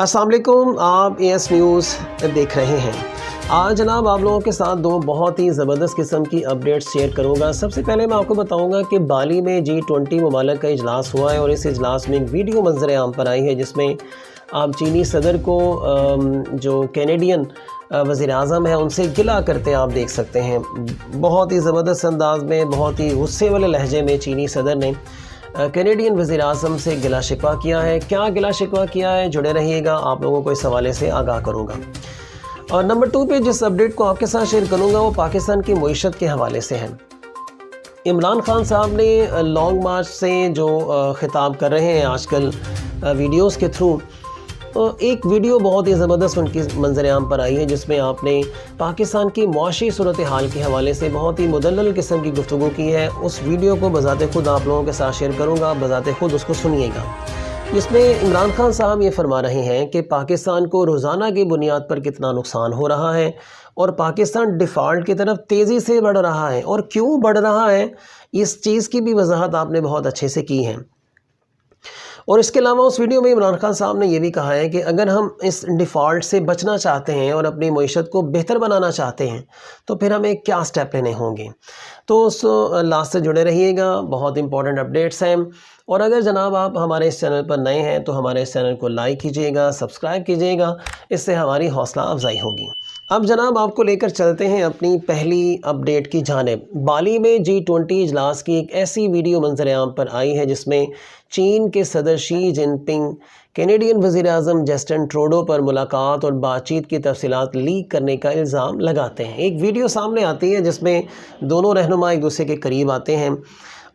अस्सलाम वालेकुम, आप एएस न्यूज़ देख रहे हैं। आज जनाब आप लोगों के साथ दो बहुत ही ज़बरदस्त किस्म की अपडेट्स शेयर करूंगा। सबसे पहले मैं आपको बताऊंगा कि बाली में G20 ममालिक का इजलास हुआ है और इस इजलास में एक वीडियो मंजर आम पर आई है जिसमें आप चीनी सदर को जो कैनेडियन वज़ीर आज़म है उनसे गिला करते आप देख सकते हैं। बहुत ही ज़बरदस्त अंदाज में, बहुत ही गुस्से वाले लहजे में चीनी सदर ने कैनेडियन वज़ीर आज़म से गिला शिकवा किया है। क्या गिला शिकवा किया है, जुड़े रहिएगा, आप लोगों को इस हवाले से आगाह करूँगा। और नंबर 2 पे जिस अपडेट को आपके साथ शेयर करूँगा वो पाकिस्तान की मईशत के हवाले से है। इमरान खान साहब ने लॉन्ग मार्च से जो ख़िताब कर रहे हैं आजकल वीडियोस के थ्रू, एक वीडियो बहुत ही ज़बरदस्त उनकी मंजर आम पर आई है जिसमें आपने पाकिस्तान की मुआशी सूरत हाल के हवाले से बहुत ही मुदल्लल किस्म की गुफ्तगू की है। उस वीडियो को बज़ाते खुद आप लोगों के साथ शेयर करूँगा, बज़ाते खुद उसको सुनिएगा। इसमें इमरान खान साहब ये फरमा रहे हैं कि पाकिस्तान को रोज़ाना की बुनियाद पर कितना नुकसान हो रहा है और पाकिस्तान डिफ़ॉल्ट की तरफ तेज़ी से बढ़ रहा है, और क्यों बढ़ रहा है इस चीज़ की भी वजाहत आपने बहुत अच्छे से की है। और इसके अलावा उस वीडियो में इमरान खान साहब ने यह भी कहा है कि अगर हम इस डिफ़ॉल्ट से बचना चाहते हैं और अपनी मईशत को बेहतर बनाना चाहते हैं तो फिर हमें क्या स्टेप लेने होंगे। तो उस लास्ट से जुड़े रहिएगा, बहुत इंपॉर्टेंट अपडेट्स हैं। और अगर जनाब आप हमारे इस चैनल पर नए हैं तो हमारे इस चैनल को लाइक कीजिएगा, सब्सक्राइब कीजिएगा, इससे हमारी हौसला अफजाई होगी। अब जनाब आपको लेकर चलते हैं अपनी पहली अपडेट की जानिब। बाली में G20 इजलास की एक ऐसी वीडियो मंजर आम पर आई है जिसमें चीन के सदर शी जिनपिंग कैनेडियन वज़ीर आज़म जस्टिन ट्रूडो पर मुलाकात और बातचीत की तफसीलात लीक करने का इल्ज़ाम लगाते हैं। एक वीडियो सामने आती है जिसमें दोनों रहनुमा एक दूसरे के करीब आते हैं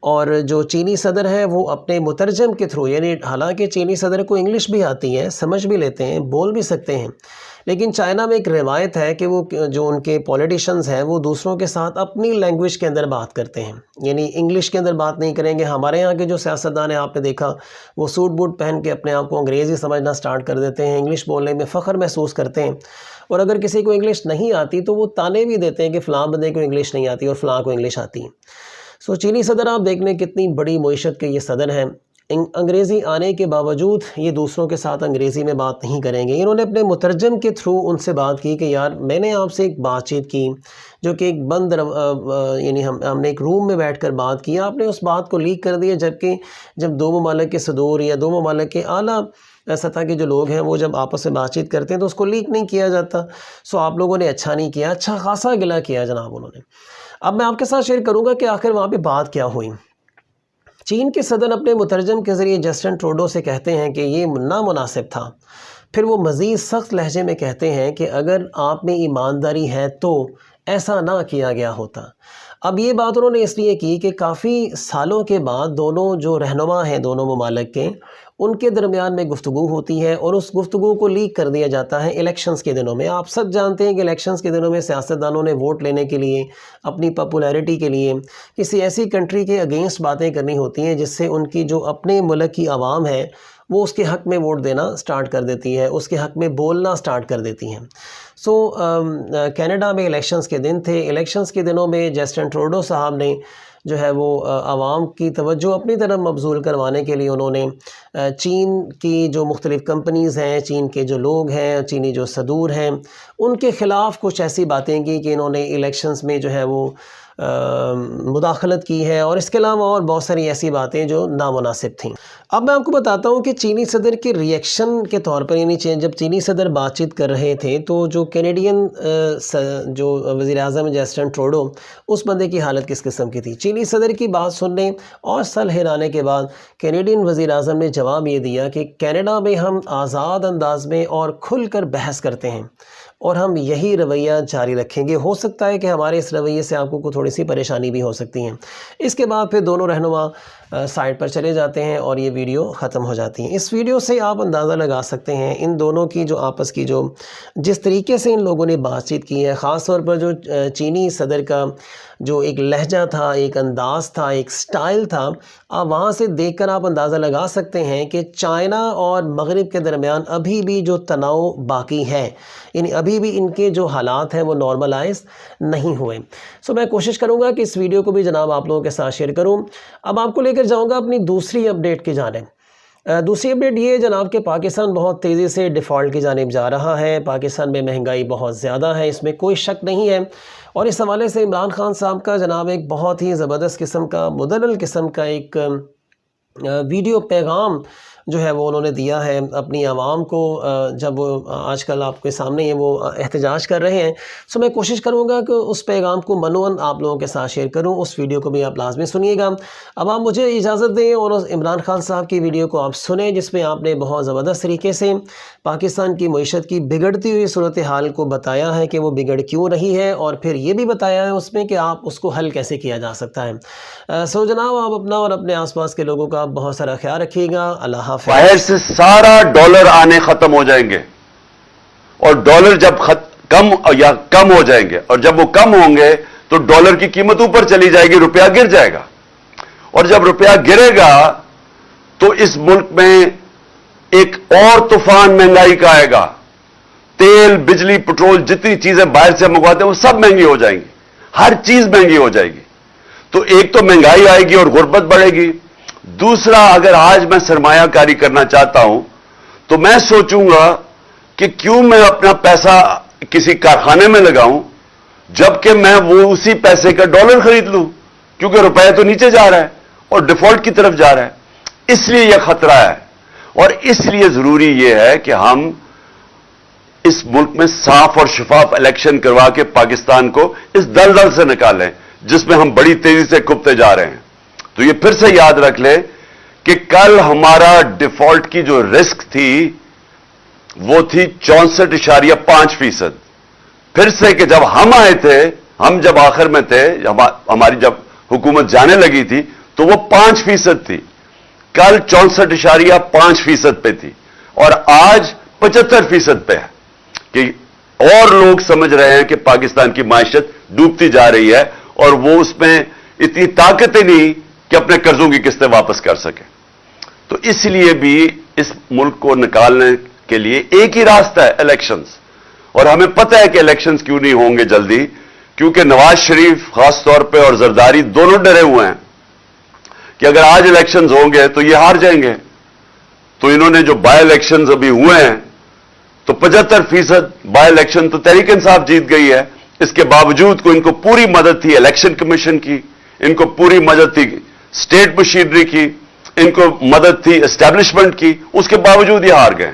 और जो चीनी सदर है वो अपने मुतरजम के थ्रू, यानी हालांकि चीनी सदर को इंग्लिश भी आती है, समझ भी लेते हैं, बोल भी सकते हैं, लेकिन चाइना में एक रिवायत है कि वो जो उनके पॉलिटिशियंस हैं वो दूसरों के साथ अपनी लैंग्वेज के अंदर बात करते हैं, यानी इंग्लिश के अंदर बात नहीं करेंगे। हमारे यहाँ के जो सियासतदान हैं आपने देखा वो सूट बूट पहन के अपने आप को अंग्रेज़ी समझना स्टार्ट कर देते हैं, इंग्लिश बोलने में फ़ख्र महसूस करते हैं, और अगर किसी को इंग्लिश नहीं आती तो वो ताने भी देते हैं कि फ़लाँ बंदे को इंग्लिश नहीं आती और फ़लाँ को इंग्लिश आती है। सो चीनी सदर आप देख लें कितनी बड़ी मईशत के ये सदर हैं, अंग्रेज़ी आने के बावजूद ये दूसरों के साथ अंग्रेज़ी में बात नहीं करेंगे। इन्होंने अपने मुतरजम के थ्रू उनसे बात की कि यार मैंने आपसे एक बातचीत की जो कि एक बंद यानी हमने एक रूम में बैठकर बात की, आपने उस बात को लीक कर दिया, जबकि जब दो ममालिक के सदूर या दो ममालिक के आला सतह के जो लोग हैं वो जब आपस में बातचीत करते हैं तो उसको लीक नहीं किया जाता। सो आप लोगों ने अच्छा नहीं किया, अच्छा खासा गिला किया जनाब उन्होंने। अब मैं आपके साथ शेयर करूँगा कि आखिर वहाँ पे बात क्या हुई। चीन के सदर अपने मुतरजम के ज़रिए जस्टिन ट्रूडो से कहते हैं कि ये नामुनासिब था। फिर वो मज़ीद सख्त लहजे में कहते हैं कि अगर आप में ईमानदारी है तो ऐसा ना किया गया होता। अब ये बात उन्होंने इसलिए की कि काफ़ी सालों के बाद दोनों जो रहनुमा हैं दोनों ममालिक के, उनके दरमियान में गुफ्तगू होती है और उस गुफ्तगू को लीक कर दिया जाता है इलेक्शंस के दिनों में। आप सब जानते हैं कि इलेक्शंस के दिनों में सियासतदानों ने वोट लेने के लिए, अपनी पॉपुलैरिटी के लिए किसी ऐसी कंट्री के अगेंस्ट बातें करनी होती हैं जिससे उनकी जो अपने मुल्क की आवाम है वो उसके हक़ में वोट देना स्टार्ट कर देती है, उसके हक़ में बोलना स्टार्ट कर देती हैं। सो कनाडा में इलेक्शंस के दिन थे। इलेक्शंस के दिनों में जस्टिन ट्रूडो साहब ने जो है वो आवाम की तवज्जो अपनी तरफ मबजूल करवाने के लिए उन्होंने चीन की जो मुख्तलिफ़ कंपनीज़ हैं, चीन के जो लोग हैं, चीनी जो सदूर हैं, उनके ख़िलाफ़ कुछ ऐसी बातें की कि इन्होंने इलेक्शंस में जो है वो मुदाखलत की है, और इसके अलावा और बहुत सारी ऐसी बातें जो नामुनासिब थीं। अब मैं आपको बताता हूँ कि चीनी सदर के रिएक्शन के तौर पर, यानी जब चीनी सदर बातचीत कर रहे थे तो जो कैनेडियन जो वज़ीर आज़म जस्टिन ट्रूडो, उस बंदे की हालत किस किस्म की थी। चीनी सदर की बात सुनने और सर हिलाने के बाद कैनेडियन वज़ीर आज़म ने जवाब ये दिया कि कनाडा में हम आज़ाद अंदाज में और खुल कर बहस करते हैं और हम यही रवैया जारी रखेंगे। हो सकता है कि हमारे इस रवैये से आपको थोड़ी सी परेशानी भी हो सकती है। इसके बाद फिर दोनों रहनुमा साइड पर चले जाते हैं और ये वीडियो ख़त्म हो जाती है। इस वीडियो से आप अंदाज़ा लगा सकते हैं इन दोनों की जो आपस की जो जिस तरीके से इन लोगों ने बातचीत की है, ख़ास तौर पर जो चीनी सदर का जो एक लहजा था, एक अंदाज़ था, एक स्टाइल था, आप वहाँ से देखकर आप अंदाज़ा लगा सकते हैं कि चाइना और मगरिब के दरमियान अभी भी जो तनाव बाकी है, यानी अभी भी इनके जो हालात हैं वो नॉर्मलाइज नहीं हुए। सो मैं कोशिश करूँगा कि इस वीडियो को भी जनाब आप लोगों के साथ शेयर करूँ। अब आपको लेकर जाऊँगा अपनी दूसरी अपडेट की जानिब। دوسری اپڈیٹ یہ جناب کہ پاکستان بہت تیزی سے ڈیفالٹ کی جانب جا رہا ہے. پاکستان میں مہنگائی بہت زیادہ ہے, اس میں کوئی شک نہیں ہے. اور اس حوالے سے عمران خان صاحب کا جناب ایک بہت ہی زبردست قسم کا مدلل قسم کا ایک ویڈیو پیغام جو ہے وہ انہوں نے دیا ہے اپنی عوام کو, جب وہ آج کل آپ کے سامنے ہیں وہ احتجاج کر رہے ہیں. سو میں کوشش کروں گا کہ اس پیغام کو منوً آپ لوگوں کے ساتھ شیئر کروں. اس ویڈیو کو بھی آپ لازمی سنیے گا. اب آپ مجھے اجازت دیں اور اس عمران خان صاحب کی ویڈیو کو آپ سنیں, جس میں آپ نے بہت زبردست طریقے سے پاکستان کی معیشت کی بگڑتی ہوئی صورتحال کو بتایا ہے کہ وہ بگڑ کیوں رہی ہے, اور پھر یہ بھی بتایا ہے اس میں کہ آپ اس کو حل کیسے کیا جا سکتا ہے. سو جناب آپ اپنا اور اپنے آس پاس کے لوگوں کا بہت سارا خیال رکھیے گا. اللہ حافظ. باہر سے سارا ڈالر آنے ختم ہو جائیں گے, اور ڈالر جب کم ہو جائیں گے, اور جب وہ کم ہوں گے تو ڈالر کی قیمت اوپر چلی جائے گی, روپیہ گر جائے گا. اور جب روپیہ گرے گا تو اس ملک میں ایک اور طوفان مہنگائی کا آئے گا. تیل, بجلی, پٹرول, جتنی چیزیں باہر سے منگواتے ہیں وہ سب مہنگی ہو جائیں گی. ہر چیز مہنگی ہو جائے گی. تو ایک تو مہنگائی آئے گی اور غربت بڑھے گی. دوسرا, اگر آج میں سرمایہ کاری کرنا چاہتا ہوں تو میں سوچوں گا کہ کیوں میں اپنا پیسہ کسی کارخانے میں لگاؤں جبکہ میں وہ اسی پیسے کا ڈالر خرید لوں, کیونکہ روپیہ تو نیچے جا رہا ہے اور ڈیفالٹ کی طرف جا رہا ہے. اس لیے یہ خطرہ ہے, اور اس لیے ضروری یہ ہے کہ ہم اس ملک میں صاف اور شفاف الیکشن کروا کے پاکستان کو اس دلدل سے نکالیں جس میں ہم بڑی تیزی سے کھپتے جا رہے ہیں. تو یہ پھر سے یاد رکھ لیں کہ کل ہمارا ڈیفالٹ کی جو رسک تھی وہ تھی 64.5%. پھر سے کہ جب ہم آئے تھے, ہم جب آخر میں تھے, ہماری جب حکومت جانے لگی تھی تو وہ 5% تھی. کل 64.5% پہ تھی, اور آج 75% پہ ہے. کہ اور لوگ سمجھ رہے ہیں کہ پاکستان کی معیشت ڈوبتی جا رہی ہے, اور وہ اس میں اتنی طاقت ہی نہیں کہ اپنے قرضوں کی قسطیں واپس کر سکے. تو اس لیے بھی اس ملک کو نکالنے کے لیے ایک ہی راستہ ہے, الیکشنز. اور ہمیں پتہ ہے کہ الیکشنز کیوں نہیں ہوں گے جلدی, کیونکہ نواز شریف خاص طور پہ اور زرداری دونوں ڈرے ہوئے ہیں کہ اگر آج الیکشنز ہوں گے تو یہ ہار جائیں گے. تو انہوں نے جو بائی الیکشنز ابھی ہوئے ہیں تو 75% بائی الیکشن تو تحریک انصاف جیت گئی ہے. اس کے باوجود ان کو پوری مدد تھی الیکشن کمیشن کی, ان کو پوری مدد تھی اسٹیٹ مشینری کی, ان کو مدد تھی اسٹیبلشمنٹ کی, اس کے باوجود یہ ہار گئے.